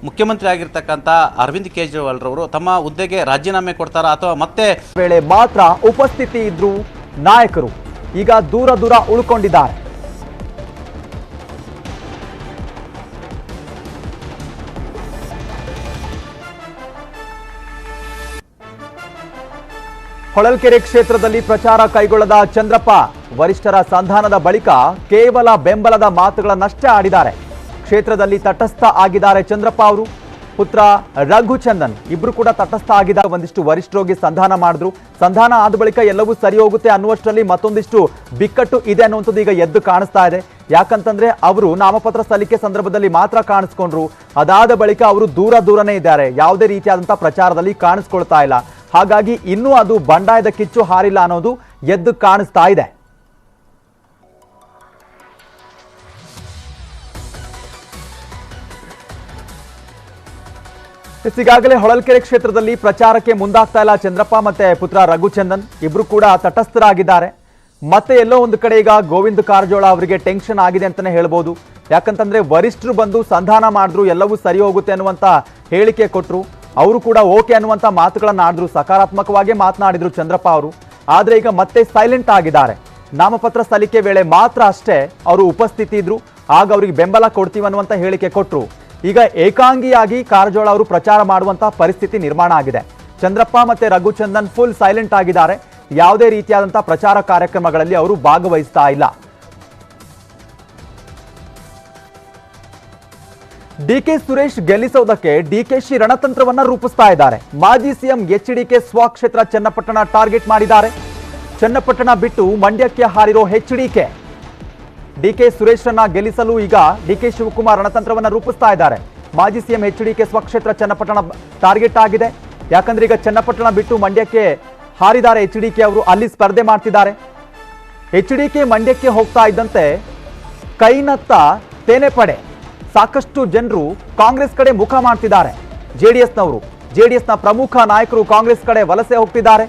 ಮುಖ್ಯಮಂತ್ರಿ ಆಗಿರ್ತಕ್ಕಂಥ ಅರವಿಂದ್ ಕೇಜ್ರಿವಾಲ್ ರವರು ತಮ್ಮ ಹುದ್ದೆಗೆ ರಾಜೀನಾಮೆ ಕೊಡ್ತಾರಾ ಅಥವಾ ಮತ್ತೆ ವೇಳೆ ಮಾತ್ರ ಉಪಸ್ಥಿತಿ ಇದ್ರು ನಾಯಕರು ಈಗ ದೂರ ದೂರ ಉಳ್ಕೊಂಡಿದ್ದಾರೆ. ಹೊಳಲ್ಕೆರೆ ಕ್ಷೇತ್ರದಲ್ಲಿ ಪ್ರಚಾರ ಕೈಗೊಳ್ಳದ ಚಂದ್ರಪ್ಪ ವರಿಷ್ಠರ ಸಂಧಾನದ ಬಳಿಕ ಕೇವಲ ಬೆಂಬಲದ ಮಾತುಗಳನ್ನಷ್ಟೇ ಆಡಿದ್ದಾರೆ. ಕ್ಷೇತ್ರದಲ್ಲಿ ತಟಸ್ಥ ಆಗಿದ್ದಾರೆ ಚಂದ್ರಪ್ಪ ಅವರು. ಪುತ್ರ ರಘುಚಂದನ್ ಇಬ್ರು ಕೂಡ ತಟಸ್ಥ ಆಗಿದ್ದಾರೆ. ಒಂದಿಷ್ಟು ವರಿಷ್ಠರೋಗಿ ಸಂಧಾನ ಮಾಡಿದ್ರು. ಸಂಧಾನ ಆದ ಬಳಿಕ ಎಲ್ಲವೂ ಸರಿ ಹೋಗುತ್ತೆ ಅನ್ನುವಷ್ಟರಲ್ಲಿ ಮತ್ತೊಂದಿಷ್ಟು ಬಿಕ್ಕಟ್ಟು ಇದೆ ಅನ್ನುವಂಥದ್ದು ಈಗ ಎದ್ದು ಕಾಣಿಸ್ತಾ ಇದೆ. ಯಾಕಂತಂದ್ರೆ ಅವರು ನಾಮಪತ್ರ ಸಲ್ಲಿಕೆ ಸಂದರ್ಭದಲ್ಲಿ ಮಾತ್ರ ಕಾಣಿಸ್ಕೊಂಡ್ರು. ಅದಾದ ಬಳಿಕ ಅವರು ದೂರನೇ ಇದ್ದಾರೆ. ಯಾವುದೇ ರೀತಿಯಾದಂತಹ ಪ್ರಚಾರದಲ್ಲಿ ಕಾಣಿಸ್ಕೊಳ್ತಾ ಇಲ್ಲ. ಹಾಗಾಗಿ ಇನ್ನೂ ಅದು ಬಂಡಾಯದ ಕಿಚ್ಚು ಹಾರಿಲ್ಲ ಅನ್ನೋದು ಎದ್ದು ಕಾಣಿಸ್ತಾ ಇದೆ. ಈಗಾಗಲೇ ಹೊಳಲ್ಕೆರೆ ಕ್ಷೇತ್ರದಲ್ಲಿ ಪ್ರಚಾರಕ್ಕೆ ಮುಂದಾಗ್ತಾ ಇಲ್ಲ ಚಂದ್ರಪ್ಪ ಮತ್ತೆ ಪುತ್ರ ರಘುಚಂದನ್. ಇಬ್ರು ಕೂಡ ತಟಸ್ಥರಾಗಿದ್ದಾರೆ. ಮತ್ತೆ ಎಲ್ಲೋ ಒಂದು ಕಡೆ ಈಗ ಗೋವಿಂದ ಕಾರಜೋಳ ಅವರಿಗೆ ಟೆನ್ಷನ್ ಆಗಿದೆ ಅಂತಾನೆ ಹೇಳ್ಬೋದು. ಯಾಕಂತಂದ್ರೆ ವರಿಷ್ಠರು ಬಂದು ಸಂಧಾನ ಮಾಡಿದ್ರು, ಎಲ್ಲವೂ ಸರಿ ಹೋಗುತ್ತೆ ಅನ್ನುವಂತ ಹೇಳಿಕೆ ಕೊಟ್ಟರು. ಅವರು ಕೂಡ ಓಕೆ ಅನ್ನುವಂತ ಮಾತುಗಳನ್ನ ಆಡಿದ್ರು, ಸಕಾರಾತ್ಮಕವಾಗಿ ಮಾತನಾಡಿದ್ರು ಚಂದ್ರಪ್ಪ ಅವರು. ಆದ್ರೆ ಈಗ ಮತ್ತೆ ಸೈಲೆಂಟ್ ಆಗಿದ್ದಾರೆ. ನಾಮಪತ್ರ ಸಲ್ಲಿಕೆ ವೇಳೆ ಮಾತ್ರ ಅಷ್ಟೇ ಅವರು ಉಪಸ್ಥಿತಿ ಇದ್ರು, ಆಗ ಅವರಿಗೆ ಬೆಂಬಲ ಕೊಡ್ತೀವಿ ಅನ್ನುವಂತ ಹೇಳಿಕೆ ಕೊಟ್ಟರು. ಈಗ ಏಕಾಂಗಿಯಾಗಿ ಕಾರಜೋಳ ಅವರು ಪ್ರಚಾರ ಮಾಡುವಂತ ಪರಿಸ್ಥಿತಿ ನಿರ್ಮಾಣ ಆಗಿದೆ. ಚಂದ್ರಪ್ಪ ಮತ್ತೆ ರಘುಚಂದನ್ ಫುಲ್ ಸೈಲೆಂಟ್ ಆಗಿದ್ದಾರೆ. ಯಾವುದೇ ರೀತಿಯಾದಂತಹ ಪ್ರಚಾರ ಕಾರ್ಯಕ್ರಮಗಳಲ್ಲಿ ಅವರು ಭಾಗವಹಿಸ್ತಾ ಇಲ್ಲ. ಡಿಕೆ ಸುರೇಶ್ ಗೆಲ್ಲಿಸೋದಕ್ಕೆ ಡಿಕೆಶಿ ರಣತಂತ್ರವನ್ನ ರೂಪಿಸ್ತಾ ಇದ್ದಾರೆ. ಮಾಜಿ ಸಿಎಂ ಎಚ್ಡಿಕೆ ಸ್ವಕ್ಷೇತ್ರ ಚನ್ನಪಟ್ಟಣ ಟಾರ್ಗೆಟ್ ಮಾಡಿದ್ದಾರೆ. ಚನ್ನಪಟ್ಟಣ ಬಿಟ್ಟು ಮಂಡ್ಯಕ್ಕೆ ಹಾರಿರೋ ಎಚ್ಡಿಕೆ ಡಿಕೆ ಸುರೇಶ್ರನ್ನ ಗೆಲ್ಲಿಸಲು ಈಗ ಡಿಕೆ ಶಿವಕುಮಾರ್ ರಣತಂತ್ರವನ್ನ ರೂಪಿಸ್ತಾ ಇದ್ದಾರೆ. ಮಾಜಿ ಸಿಎಂ ಎಚ್ಡಿಕೆ ಸ್ವಕ್ಷೇತ್ರ ಚನ್ನಪಟ್ಟಣ ಟಾರ್ಗೆಟ್ ಆಗಿದೆ. ಯಾಕಂದ್ರೆ ಈಗ ಚನ್ನಪಟ್ಟಣ ಬಿಟ್ಟು ಮಂಡ್ಯಕ್ಕೆ ಹಾರಿದ್ದಾರೆ ಎಚ್ಡಿಕೆ ಅವರು, ಅಲ್ಲಿ ಸ್ಪರ್ಧೆ ಮಾಡ್ತಿದ್ದಾರೆ. ಎಚ್ಡಿಕೆ ಮಂಡ್ಯಕ್ಕೆ ಹೋಗ್ತಾ ಇದ್ದಂತೆ ಕೈನತ್ತ ತೇನೆಪಡೆ ಸಾಕಷ್ಟು ಜನರು ಕಾಂಗ್ರೆಸ್ ಕಡೆ ಮುಖ ಮಾಡ್ತಿದ್ದಾರೆ. ಜೆಡಿಎಸ್ನ ಪ್ರಮುಖ ನಾಯಕರು ಕಾಂಗ್ರೆಸ್ ಕಡೆ ವಲಸೆ ಹೋಗ್ತಿದ್ದಾರೆ.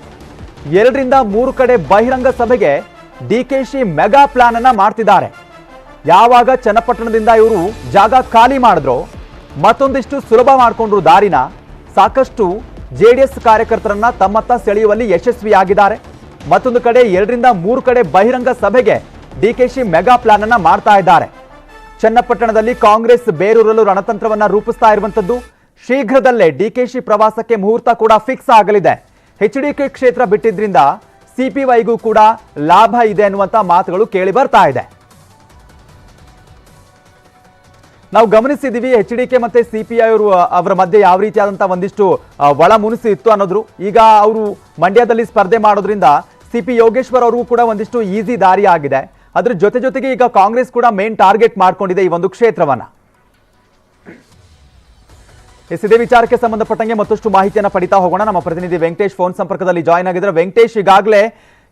2ರಿಂದ 3 ಕಡೆ ಬಹಿರಂಗ ಸಭೆಗೆ ಡಿಕೆಶಿ ಮೆಗಾ ಪ್ಲಾನ್ ಅನ್ನ ಮಾಡ್ತಿದ್ದಾರೆ. ಯಾವಾಗ ಚನ್ನಪಟ್ಟಣದಿಂದ ಇವರು ಜಾಗ ಖಾಲಿ ಮಾಡಿದ್ರು, ಮತ್ತೊಂದಿಷ್ಟು ಸುಲಭ ಮಾಡಿಕೊಂಡ್ರು ದಾರಿನ. ಸಾಕಷ್ಟು ಜೆಡಿಎಸ್ ಕಾರ್ಯಕರ್ತರನ್ನ ತಮ್ಮತ್ತ ಸೆಳೆಯುವಲ್ಲಿ ಯಶಸ್ವಿಯಾಗಿದ್ದಾರೆ. ಮತ್ತೊಂದು ಕಡೆ 2ರಿಂದ 3 ಕಡೆ ಬಹಿರಂಗ ಸಭೆಗೆ ಡಿಕೆಶಿ ಮೆಗಾ ಪ್ಲಾನ್ ಅನ್ನ ಮಾಡ್ತಾ ಇದ್ದಾರೆ. ಚನ್ನಪಟ್ಟಣದಲ್ಲಿ ಕಾಂಗ್ರೆಸ್ ಬೇರೂರಲು ರಣತಂತ್ರವನ್ನ ರೂಪಿಸ್ತಾ ಇರುವಂತದ್ದು. ಶೀಘ್ರದಲ್ಲೇ ಡಿಕೆಶಿ ಪ್ರವಾಸಕ್ಕೆ ಮುಹೂರ್ತ ಕೂಡ ಫಿಕ್ಸ್ ಆಗಲಿದೆ. ಎಚ್ಡಿಕೆ ಕ್ಷೇತ್ರ ಬಿಟ್ಟಿದ್ರಿಂದ ಸಿಪಿವೈಗೂ ಕೂಡ ಲಾಭ ಇದೆ ಅನ್ನುವಂತ ಮಾತುಗಳು ಕೇಳಿ ಬರ್ತಾ ಇದೆ. ನಾವು ಗಮನಿಸಿದೀವಿ ಎಚ್ಡಿಕೆ ಮತ್ತೆ ಸಿಪಿಐ ಅವರ ಮಧ್ಯೆ ಯಾವ ರೀತಿಯಾದಂತಹ ಒಂದಿಷ್ಟು ಒಳ ಮುನಿಸು ಇತ್ತು ಅನ್ನೋದ್ರು. ಈಗ ಅವರು ಮಂಡ್ಯದಲ್ಲಿ ಸ್ಪರ್ಧೆ ಮಾಡೋದ್ರಿಂದ ಸಿಪಿ ಯೋಗೇಶ್ವರ್ ಅವ್ರಿಗೂ ಕೂಡ ಒಂದಿಷ್ಟು ಈಸಿ ದಾರಿ ಆಗಿದೆ. ಅದ್ರ ಜೊತೆಗೆ ಈಗ ಕಾಂಗ್ರೆಸ್ ಕೂಡ ಮೇನ್ ಟಾರ್ಗೆಟ್ ಮಾಡ್ಕೊಂಡಿದೆ ಈ ಒಂದು ಕ್ಷೇತ್ರವನ್ನ. ಇದೇ ವಿಚಾರಕ್ಕೆ ಸಂಬಂಧಪಟ್ಟಂಗೆ ಮತ್ತಷ್ಟು ಮಾಹಿತಿಯನ್ನ ಪಡಿತಾ ಹೋಗೋಣ. ನಮ್ಮ ಪ್ರತಿನಿಧಿ ವೆಂಕಟೇಶ್ ಫೋನ್ ಸಂಪರ್ಕದಲ್ಲಿ ಜಾಯ್ನ್ ಆಗಿದ್ದಾರೆ. ವೆಂಕಟೇಶ್, ಈಗಾಗಲೇ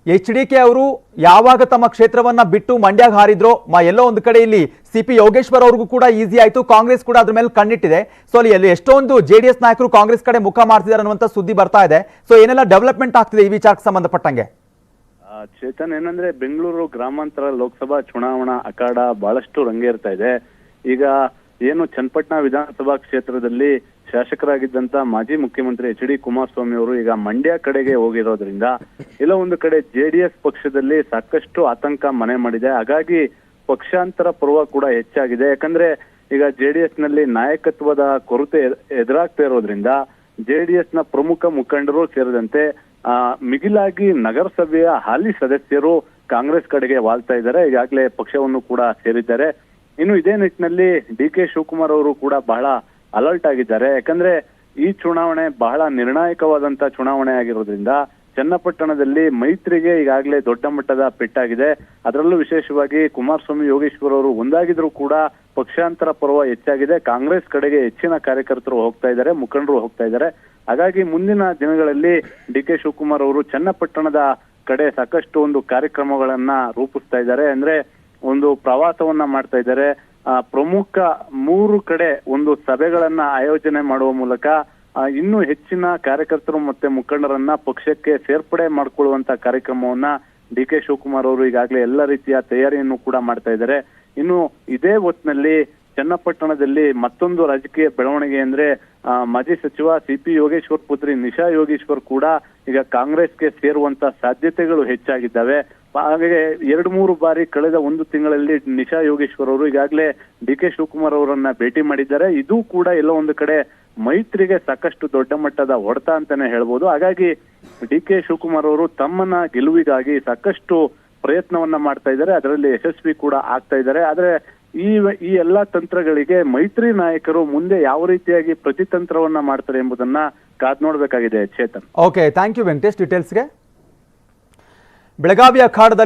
ಎಚ್ಡಿಕೆ ಅವರು ಯಾವಾಗ ತಮ್ಮ ಕ್ಷೇತ್ರವನ್ನ ಬಿಟ್ಟು ಮಂಡ್ಯಗೆ ಹಾರಿದ್ರೋ, ಎಲ್ಲೋ ಒಂದು ಕಡೆ ಇಲ್ಲಿ ಸಿಪಿ ಯೋಗೇಶ್ವರ್ ಅವ್ರಿಗೂ ಕೂಡ ಈಸಿ ಆಯ್ತು, ಕಾಂಗ್ರೆಸ್ ಕೂಡ ಅದ್ರ ಮೇಲೆ ಕಣ್ಣಿಟ್ಟಿದೆ. ಸೊ ಅಲ್ಲಿ ಎಷ್ಟೊಂದು ಜೆಡಿಎಸ್ ನಾಯಕರು ಕಾಂಗ್ರೆಸ್ ಕಡೆ ಮುಖ ಮಾಡ್ತಿದ್ದಾರೆ ಅನ್ನುವಂತ ಸುದ್ದಿ ಬರ್ತಾ ಇದೆ. ಸೊ ಏನೆಲ್ಲ ಡೆವಲಪ್ಮೆಂಟ್ ಆಗ್ತಿದೆ ಈ ವಿಚಾರಕ್ಕೆ ಸಂಬಂಧಪಟ್ಟಂಗೆ? ಚೇತನ್, ಏನಂದ್ರೆ ಬೆಂಗಳೂರು ಗ್ರಾಮಾಂತರ ಲೋಕಸಭಾ ಚುನಾವಣಾ ಅಖಾಡ ಬಹಳಷ್ಟು ರಂಗೇರ್ತಾ ಇದೆ. ಈಗ ಏನು ಚನ್ನಪಟ್ಟಣ ವಿಧಾನಸಭಾ ಕ್ಷೇತ್ರದಲ್ಲಿ ಶಾಸಕರಾಗಿದ್ದಂತ ಮಾಜಿ ಮುಖ್ಯಮಂತ್ರಿ ಎಚ್.ಡಿ. ಕುಮಾರಸ್ವಾಮಿ ಅವರು ಈಗ ಮಂಡ್ಯ ಕಡೆಗೆ ಹೋಗಿರೋದ್ರಿಂದ ಎಲ್ಲ ಒಂದು ಕಡೆ ಜೆಡಿಎಸ್ ಪಕ್ಷದಲ್ಲಿ ಸಾಕಷ್ಟು ಆತಂಕ ಮನೆ ಮಾಡಿದೆ. ಹಾಗಾಗಿ ಪಕ್ಷಾಂತರ ಪರ್ವ ಕೂಡ ಹೆಚ್ಚಾಗಿದೆ. ಯಾಕಂದ್ರೆ ಈಗ ಜೆಡಿಎಸ್ ನಲ್ಲಿ ನಾಯಕತ್ವದ ಕೊರತೆ ಎದುರಾಗ್ತಾ ಇರೋದ್ರಿಂದ ಜೆಡಿಎಸ್ ನ ಪ್ರಮುಖ ಮುಖಂಡರು ಸೇರಿದಂತೆ ಮಿಗಿಲಾಗಿ ನಗರಸಭೆಯ ಹಾಲಿ ಸದಸ್ಯರು ಕಾಂಗ್ರೆಸ್ ಕಡೆಗೆ ವಾಲ್ತಾ ಇದ್ದಾರೆ. ಈಗಾಗಲೇ ಪಕ್ಷವನ್ನು ಕೂಡ ಸೇರಿದ್ದಾರೆ. ಇನ್ನು ಇದೇ ನಿಟ್ಟಿನಲ್ಲಿ ಡಿ.ಕೆ. ಶಿವಕುಮಾರ್ ಅವರು ಕೂಡ ಬಹಳ ಅಲರ್ಟ್ ಆಗಿದ್ದಾರೆ. ಯಾಕಂದ್ರೆ ಈ ಚುನಾವಣೆ ಬಹಳ ನಿರ್ಣಾಯಕವಾದಂತ ಚುನಾವಣೆ ಆಗಿರೋದ್ರಿಂದ ಚನ್ನಪಟ್ಟಣದಲ್ಲಿ ಮೈತ್ರಿಗೆ ಈಗಾಗಲೇ ದೊಡ್ಡ ಮಟ್ಟದ ಪೆಟ್ಟಾಗಿದೆ. ಅದರಲ್ಲೂ ವಿಶೇಷವಾಗಿ ಕುಮಾರಸ್ವಾಮಿ ಯೋಗೇಶ್ವರ್ ಅವರು ಒಂದಾಗಿದ್ರು ಕೂಡ ಪಕ್ಷಾಂತರ ಪರ್ವ ಹೆಚ್ಚಾಗಿದೆ. ಕಾಂಗ್ರೆಸ್ ಕಡೆಗೆ ಹೆಚ್ಚಿನ ಕಾರ್ಯಕರ್ತರು ಹೋಗ್ತಾ ಇದ್ದಾರೆ, ಮುಖಂಡರು ಹೋಗ್ತಾ ಇದ್ದಾರೆ. ಹಾಗಾಗಿ ಮುಂದಿನ ದಿನಗಳಲ್ಲಿ ಡಿ.ಕೆ. ಶಿವಕುಮಾರ್ ಅವರು ಚನ್ನಪಟ್ಟಣದ ಕಡೆ ಸಾಕಷ್ಟು ಒಂದು ಕಾರ್ಯಕ್ರಮಗಳನ್ನ ರೂಪಿಸ್ತಾ ಇದ್ದಾರೆ. ಅಂದ್ರೆ ಒಂದು ಪ್ರವಾಸವನ್ನ ಮಾಡ್ತಾ ಇದ್ದಾರೆ. ಪ್ರಮುಖ 3 ಕಡೆ ಒಂದು ಸಭೆಗಳನ್ನ ಆಯೋಜನೆ ಮಾಡುವ ಮೂಲಕ ಇನ್ನೂ ಹೆಚ್ಚಿನ ಕಾರ್ಯಕರ್ತರು ಮತ್ತೆ ಮುಖಂಡರನ್ನ ಪಕ್ಷಕ್ಕೆ ಸೇರ್ಪಡೆ ಮಾಡ್ಕೊಳ್ಳುವಂತ ಕಾರ್ಯಕ್ರಮವನ್ನ ಡಿ.ಕೆ. ಶಿವಕುಮಾರ್ ಅವರು ಈಗಾಗಲೇ ಎಲ್ಲ ರೀತಿಯ ತಯಾರಿಯನ್ನು ಕೂಡ ಮಾಡ್ತಾ ಇದ್ದಾರೆ. ಇನ್ನು ಇದೇ ಹೊತ್ತಿನಲ್ಲಿ ಚನ್ನಪಟ್ಟಣದಲ್ಲಿ ಮತ್ತೊಂದು ರಾಜಕೀಯ ಬೆಳವಣಿಗೆ ಅಂದ್ರೆ ಮಾಜಿ ಸಚಿವ ಸಿ.ಪಿ. ಯೋಗೇಶ್ವರ್ ಪುತ್ರಿ ನಿಶಾ ಯೋಗೇಶ್ವರ್ ಕೂಡ ಈಗ ಕಾಂಗ್ರೆಸ್ಗೆ ಸೇರುವಂತ ಸಾಧ್ಯತೆಗಳು ಹೆಚ್ಚಾಗಿದ್ದಾವೆ. ಹಾಗೆ 2-3 ಬಾರಿ ಕಳೆದ 1 ತಿಂಗಳಲ್ಲಿ ನಿಶಾ ಯೋಗೇಶ್ವರ್ ಅವರು ಈಗಾಗಲೇ ಡಿ.ಕೆ. ಶಿವಕುಮಾರ್ ಅವರನ್ನ ಭೇಟಿ ಮಾಡಿದ್ದಾರೆ. ಇದು ಕೂಡ ಎಲ್ಲೋ ಒಂದು ಕಡೆ ಮೈತ್ರಿಗೆ ಸಾಕಷ್ಟು ದೊಡ್ಡ ಮಟ್ಟದ ಹೊಡೆತ ಅಂತಾನೆ ಹೇಳ್ಬೋದು. ಹಾಗಾಗಿ ಡಿ.ಕೆ. ಶಿವಕುಮಾರ್ ಅವರು ತಮ್ಮನ್ನ ಗೆಲುವಿಗಾಗಿ ಸಾಕಷ್ಟು ಪ್ರಯತ್ನವನ್ನ ಮಾಡ್ತಾ ಇದ್ದಾರೆ, ಅದರಲ್ಲಿ ಯಶಸ್ವಿ ಕೂಡ ಆಗ್ತಾ ಇದ್ದಾರೆ. ಆದ್ರೆ ಈ ಎಲ್ಲಾ ತಂತ್ರಗಳಿಗೆ ಮೈತ್ರಿ ನಾಯಕರು ಮುಂದೆ ಯಾವ ರೀತಿಯಾಗಿ ಪ್ರತಿತಂತ್ರವನ್ನ ಮಾಡ್ತಾರೆ ಎಂಬುದನ್ನ ಕಾದ್ ನೋಡ್ಬೇಕಾಗಿದೆ. Chetan. Okay, thank you Venkatesh ಡೀಟೇಲ್ಸ್ಗೆ. ಬೆಳಗಾವಿ ಅಖಾಡದಲ್ಲಿ